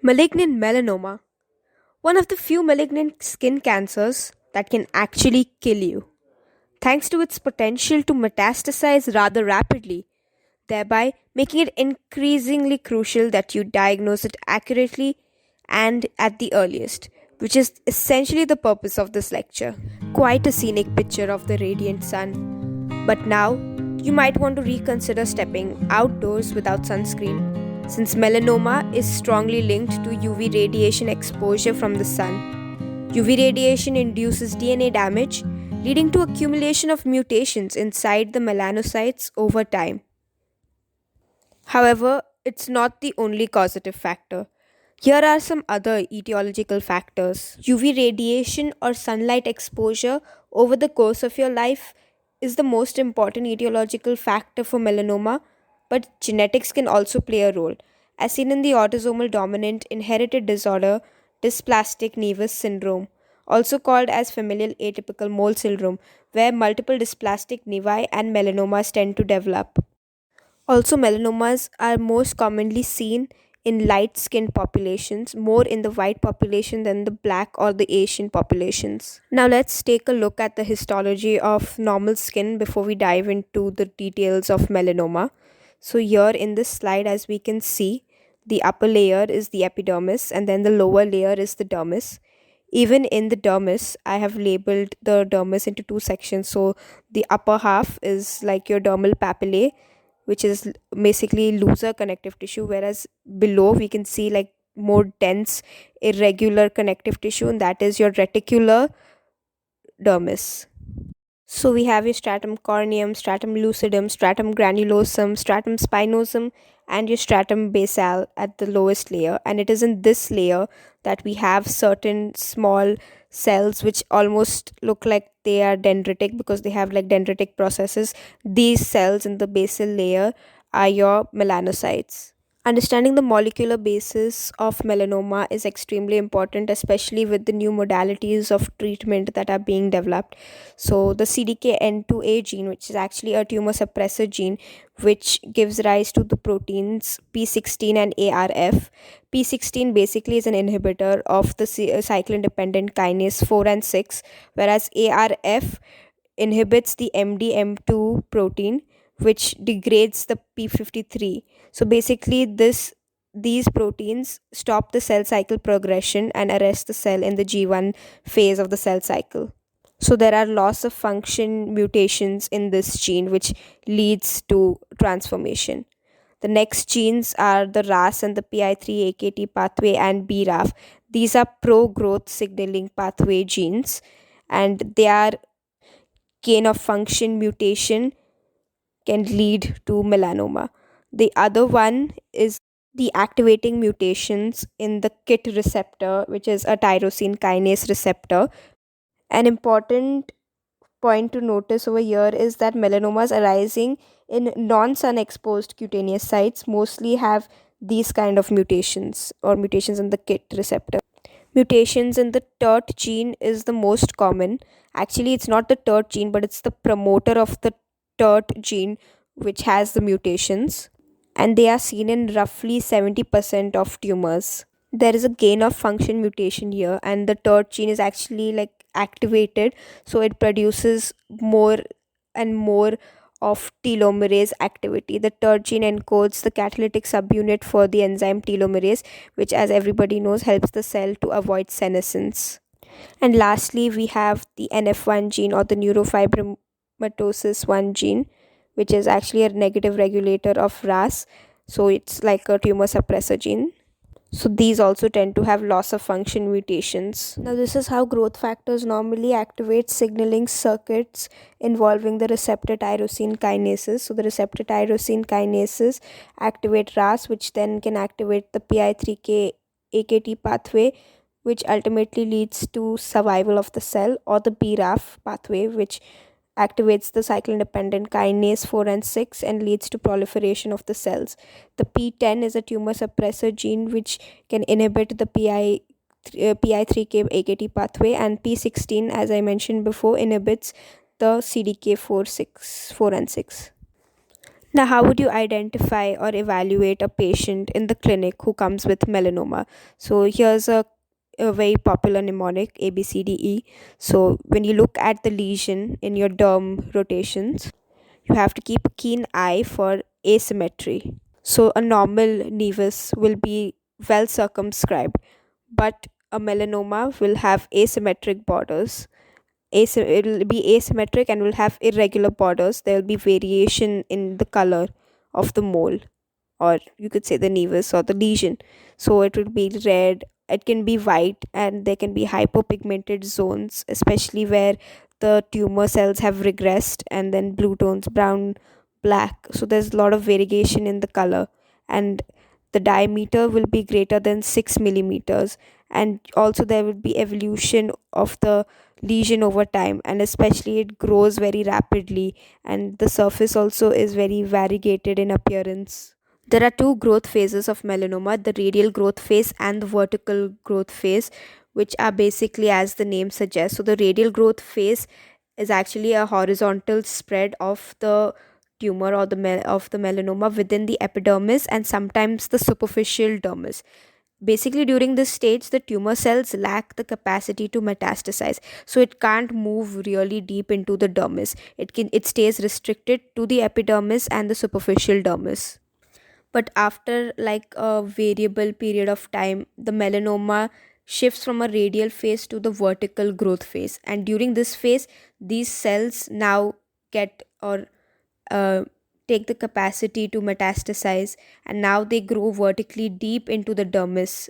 Malignant melanoma, one of the few malignant skin cancers that can actually kill you, thanks to its potential to metastasize rather rapidly, thereby making it increasingly crucial that you diagnose it accurately and at the earliest, which is essentially the purpose of this lecture. Quite a scenic picture of the radiant sun. But now, you might want to reconsider stepping outdoors without sunscreen, since melanoma is strongly linked to UV radiation exposure from the sun. UV radiation induces DNA damage, leading to accumulation of mutations inside the melanocytes over time. However, it's not the only causative factor. Here are some other etiological factors. UV radiation or sunlight exposure over the course of your life is the most important etiological factor for melanoma, but genetics can also play a role, as seen in the autosomal dominant inherited disorder dysplastic nevus syndrome, also called as familial atypical mole syndrome, where multiple dysplastic nevi and melanomas tend to develop. Also, melanomas are most commonly seen in light skinned populations, more in the white population than the black or the Asian populations. Now, let's take a look at the histology of normal skin before we dive into the details of melanoma. So, here in this slide, as we can see, the upper layer is the epidermis, and then the lower layer is the dermis. Even in the dermis, I have labeled the dermis into two sections. So, the upper half is like your dermal papillae, which is basically looser connective tissue, whereas below we can see like more dense irregular connective tissue, and that is your reticular dermis. So we have your stratum corneum, stratum lucidum, stratum granulosum, stratum spinosum, and your stratum basal at the lowest layer. And it is in this layer that we have certain small cells which almost look like they are dendritic because they have like dendritic processes. These cells in the basal layer are your melanocytes. Understanding the molecular basis of melanoma is extremely important, especially with the new modalities of treatment that are being developed. So, the CDKN2A gene, which is actually a tumor suppressor gene, which gives rise to the proteins P16 and ARF. P16 basically is an inhibitor of the cyclin dependent kinase 4 and 6, whereas ARF inhibits the MDM2 protein, which degrades the P53. So basically, these proteins stop the cell cycle progression and arrest the cell in the G1 phase of the cell cycle. So there are loss of function mutations in this gene, which leads to transformation. The next genes are the RAS and the PI3 AKT pathway and BRAF. These are pro growth signaling pathway genes, and they are gain of function mutation can lead to melanoma. The other one is the activating mutations in the KIT receptor, which is a tyrosine kinase receptor. An important point to notice over here is that melanomas arising in non-sun exposed cutaneous sites mostly have these kind of mutations or mutations in the KIT receptor. Mutations in the TERT gene is the most common. Actually, it's not the TERT gene, but it's the promoter of the TERT gene which has the mutations, and they are seen in roughly 70% of tumors. There is a gain of function mutation here, and the TERT gene is actually like activated, so it produces more and more of telomerase activity. The TERT gene encodes the catalytic subunit for the enzyme telomerase, which, as everybody knows, helps the cell to avoid senescence. And lastly, we have the NF1 gene or the neurofibromatosis 1 gene, which is actually a negative regulator of RAS. So it's like a tumor suppressor gene. So these also tend to have loss of function mutations. Now this is how growth factors normally activate signaling circuits involving the receptor tyrosine kinases. So the receptor tyrosine kinases activate RAS, which then can activate the PI3K AKT pathway, which ultimately leads to survival of the cell, or the BRAF pathway, which activates the cyclin dependent kinase 4 and 6 and leads to proliferation of the cells. The P10 is a tumor suppressor gene which can inhibit the PI3K AKT pathway, and P16, as I mentioned before, inhibits the CDK4 and 6. Now, how would you identify or evaluate a patient in the clinic who comes with melanoma? So, here's a very popular mnemonic ABCDE. So, when you look at the lesion in your derm rotations, you have to keep a keen eye for asymmetry. So, a normal nevus will be well circumscribed, but a melanoma will have asymmetric borders. It will be asymmetric and will have irregular borders. There will be variation in the color of the mole, or you could say the nevus or the lesion. So it will be red, it can be white, and there can be hypopigmented zones, especially where the tumor cells have regressed, and then blue tones, brown, black. So there's a lot of variegation in the color, and the diameter will be greater than 6 millimeters, and also there will be evolution of the lesion over time, and especially it grows very rapidly, and the surface also is very variegated in appearance. There are two growth phases of melanoma, the radial growth phase and the vertical growth phase, which are basically as the name suggests. So, the radial growth phase is actually a horizontal spread of the tumor or of the melanoma within the epidermis and sometimes the superficial dermis. Basically, during this stage, the tumor cells lack the capacity to metastasize, so it can't move really deep into the dermis. It stays restricted to the epidermis and the superficial dermis. But after like a variable period of time, the melanoma shifts from a radial phase to the vertical growth phase, and during this phase these cells now get or uh, take the capacity to metastasize, and now they grow vertically deep into the dermis.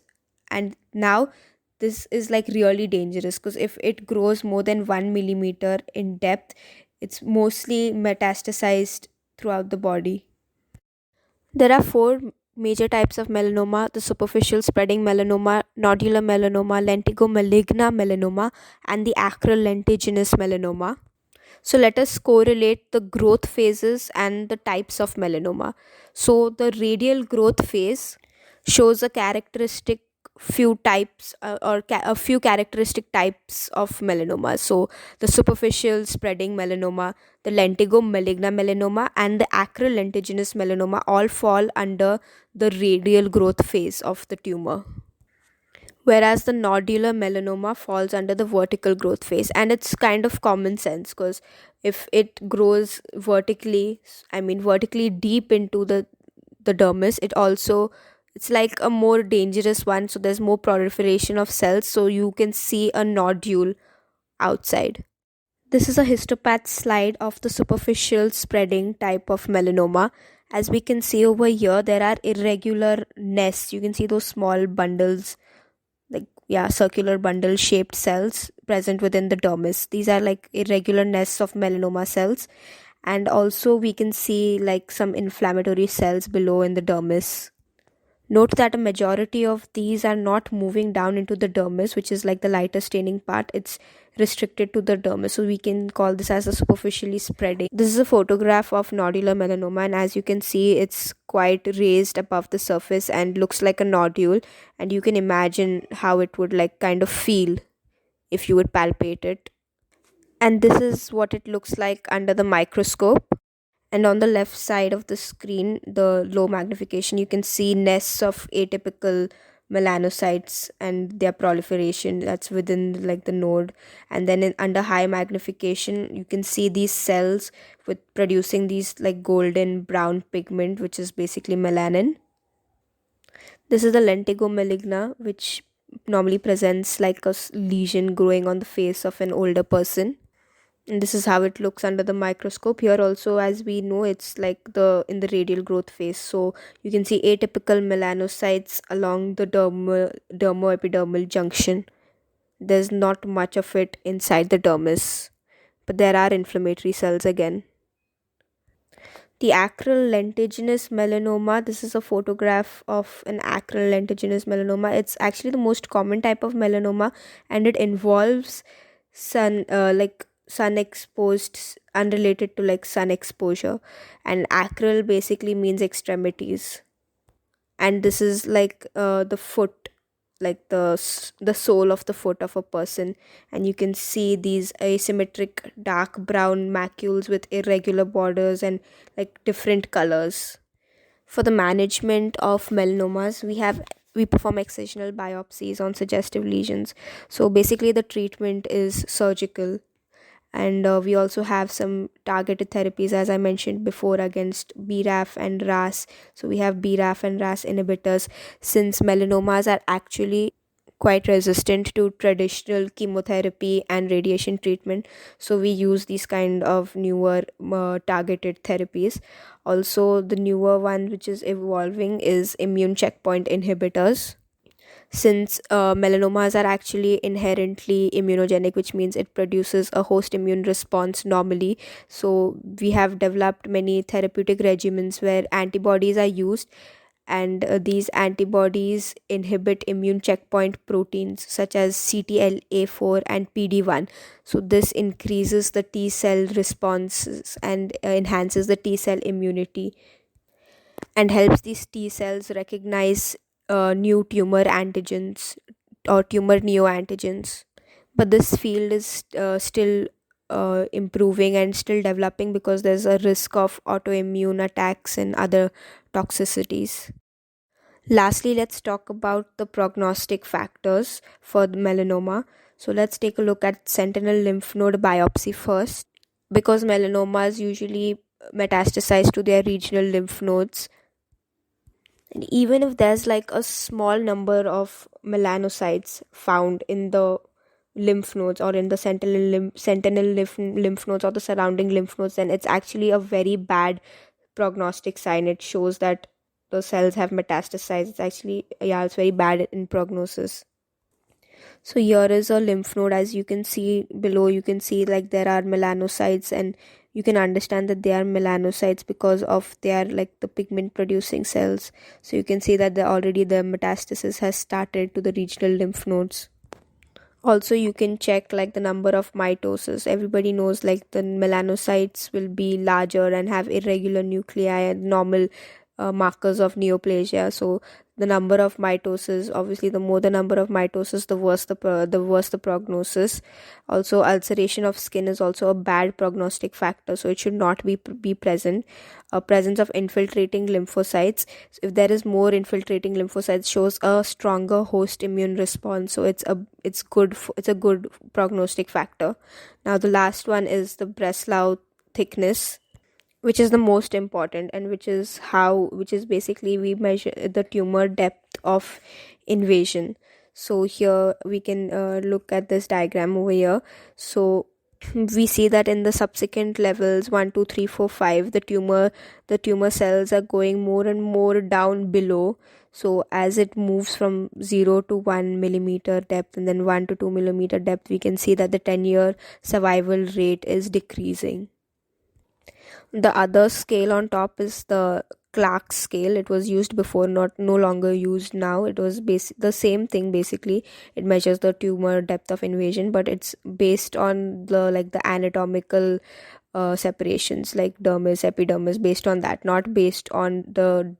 And now this is like really dangerous, because if it grows more than 1 millimeter in depth, it's mostly metastasized throughout the body. There are four major types of melanoma: the superficial spreading melanoma, nodular melanoma, lentigo maligna melanoma, and the acral lentiginous melanoma. So, let us correlate the growth phases and the types of melanoma. So, the radial growth phase shows a characteristic few types a few characteristic types of melanoma. So the superficial spreading melanoma, the lentigo maligna melanoma, and the acral lentiginous melanoma all fall under the radial growth phase of the tumor, whereas the nodular melanoma falls under the vertical growth phase. And it's kind of common sense, because if it grows vertically, I mean vertically deep into the dermis, it's like a more dangerous one, so there's more proliferation of cells, so you can see a nodule outside. This is a histopath slide of the superficial spreading type of melanoma. As we can see over here, there are irregular nests. You can see those small bundles, like, yeah, circular bundle shaped cells present within the dermis. These are like irregular nests of melanoma cells. And also we can see like some inflammatory cells below in the dermis. Note that a majority of these are not moving down into the dermis, which is like the lighter staining part. It's restricted to the dermis, so we can call this as a superficially spreading. This is a photograph of nodular melanoma, and as you can see, it's quite raised above the surface and looks like a nodule. And you can imagine how it would like kind of feel if you would palpate it. And this is what it looks like under the microscope. And on the left side of the screen, the low magnification, you can see nests of atypical melanocytes and their proliferation that's within like the node. And then under high magnification, you can see these cells with producing these like golden brown pigment, which is basically melanin. This is the lentigo maligna, which normally presents like a lesion growing on the face of an older person. And this is how it looks under the microscope. Here also, as we know, it's like the in the radial growth phase, so you can see atypical melanocytes along the dermoepidermal junction. There's not much of it inside the dermis, but there are inflammatory cells again. The acral lentiginous melanoma, this is a photograph of an acral lentiginous melanoma. It's actually the most common type of melanoma, and it involves sun exposed unrelated to like sun exposure. And acral basically means extremities, and this is like the foot. like the sole of the foot of a person, and you can see these asymmetric dark brown macules with irregular borders and like different colors. For the management of melanomas, we perform excisional biopsies on suggestive lesions. So basically the treatment is surgical, and we also have some targeted therapies, as I mentioned before, against BRAF and RAS. So we have BRAF and RAS inhibitors, since melanomas are actually quite resistant to traditional chemotherapy and radiation treatment. So we use these kind of newer targeted therapies. Also, the newer one which is evolving is immune checkpoint inhibitors, since melanomas are actually inherently immunogenic, which means it produces a host immune response normally. So we have developed many therapeutic regimens where antibodies are used, and these antibodies inhibit immune checkpoint proteins such as CTLA4 and PD1. So this increases the T cell responses and enhances the T cell immunity, and helps these T cells recognize new tumor antigens or tumor neoantigens. But this field is still improving and still developing, because there's a risk of autoimmune attacks and other toxicities. Lastly, let's talk about the prognostic factors for the melanoma. So let's take a look at sentinel lymph node biopsy first, because melanomas usually metastasize to their regional lymph nodes. And even if there's like a small number of melanocytes found in the lymph nodes or in the sentinel lymph nodes or the surrounding lymph nodes, then it's actually a very bad prognostic sign. It shows that the cells have metastasized. It's actually, yeah, it's very bad in prognosis. So here is a lymph node. As you can see below, you can see like there are melanocytes, and you can understand that they are melanocytes because of they are like the pigment producing cells. So you can see that already the metastasis has started to the regional lymph nodes. Also, you can check like the number of mitosis. Everybody knows like the melanocytes will be larger and have irregular nuclei and normal markers of neoplasia. So the number of mitosis, obviously the more the number of mitosis, the worse the worse the prognosis. Also, ulceration of skin is also a bad prognostic factor, so it should not be present. Presence of infiltrating lymphocytes. So if there is more infiltrating lymphocytes, shows a stronger host immune response. So it's a good prognostic factor. Now the last one is the Breslau thickness, which is the most important, and which is basically we measure the tumor depth of invasion. So here we can look at this diagram over here. So we see that in the subsequent levels 1 2 3 4 5, the tumor cells are going more and more down below. So as it moves from 0 to 1 millimeter depth and then 1 to 2 millimeter depth, we can see that the 10-year survival rate is decreasing. The other scale on top is the Clark scale. It was used before, not no longer used now. It was the same thing basically. It measures the tumor depth of invasion, but it's based on the anatomical separations like dermis, epidermis, based on that, not based on the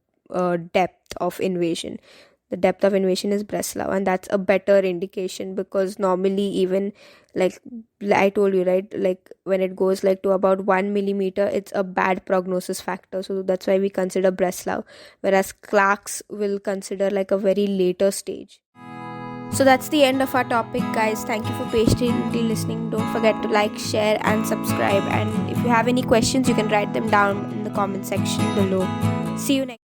depth of invasion. The depth of invasion is Breslau, and that's a better indication, because normally even like I told you, right, like when it goes like to about 1 millimeter, it's a bad prognosis factor. So that's why we consider Breslau, whereas Clark's will consider like a very later stage. So that's the end of our topic, guys. Thank you for patiently listening. Don't forget to like, share, and subscribe. And if you have any questions, you can write them down in the comment section below. See you next.